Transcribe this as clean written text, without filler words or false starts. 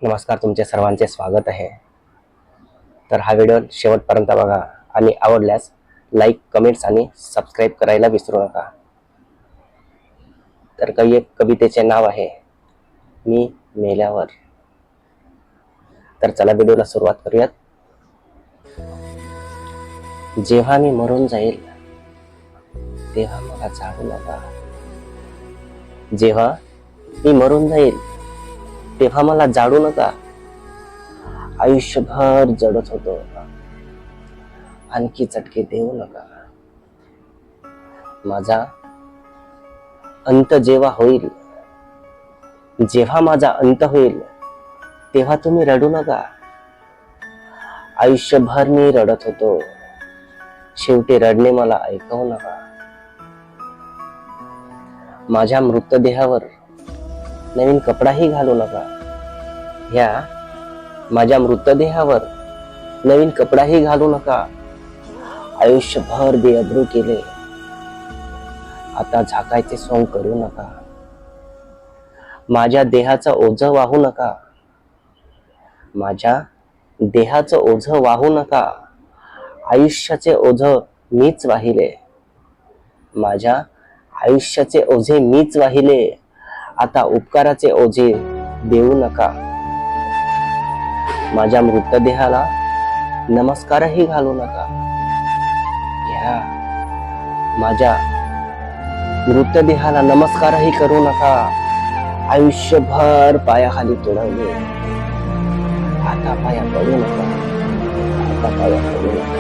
नमस्कार, तुमचे सर्वांचे स्वागत आहे. तर हा व्हिडिओ शेवटपर्यंत बघा आणि आवडल्यास लाईक, कमेंट्स आणि सबस्क्राईब करायला विसरू नका. तर कवितेचे नाव आहे मी मेल्यावर. तर चला व्हिडिओला सुरुवात करूयात. जेव्हा मी मरून जाईल तेव्हा मला जाळू नका. जेव्हा मी मरून जाईल तेव्हा मला जाळू नका. आयुष्यभर जडत होतो, आणखी चटके देऊ नका. माझा अंत जेव्हा होईल, जेव्हा माझा अंत होईल तेव्हा तुम्ही रडू नका. आयुष्यभर मी रडत होतो, शेवटी रडणे मला ऐकवू नका. माझ्या मृतदेहावर नवीन कपडाही घालू नका. ह्या माझ्या मृतदेहावर नवीन कपडाही घालू नका. आयुष्यभर बेअब्रू केले, आता झाकायचे सोंग करू नका. माझ्या देहाचं ओझं वाहू नका. माझ्या देहाचं ओझं वाहू नका. आयुष्याचे ओझं मीच वाहिले. माझ्या आयुष्याचे ओझे मीच वाहिले. आता उपकाराचे ओझे देऊ नका. माझ्या मृतदेहाला नमस्कारही घालू नका. ह्या माझ्या मृतदेहाला नमस्कारही करू नका. आयुष्यभर पायाखाली तुडवले, आता पाया पडू नका. आता पाया पडू नका.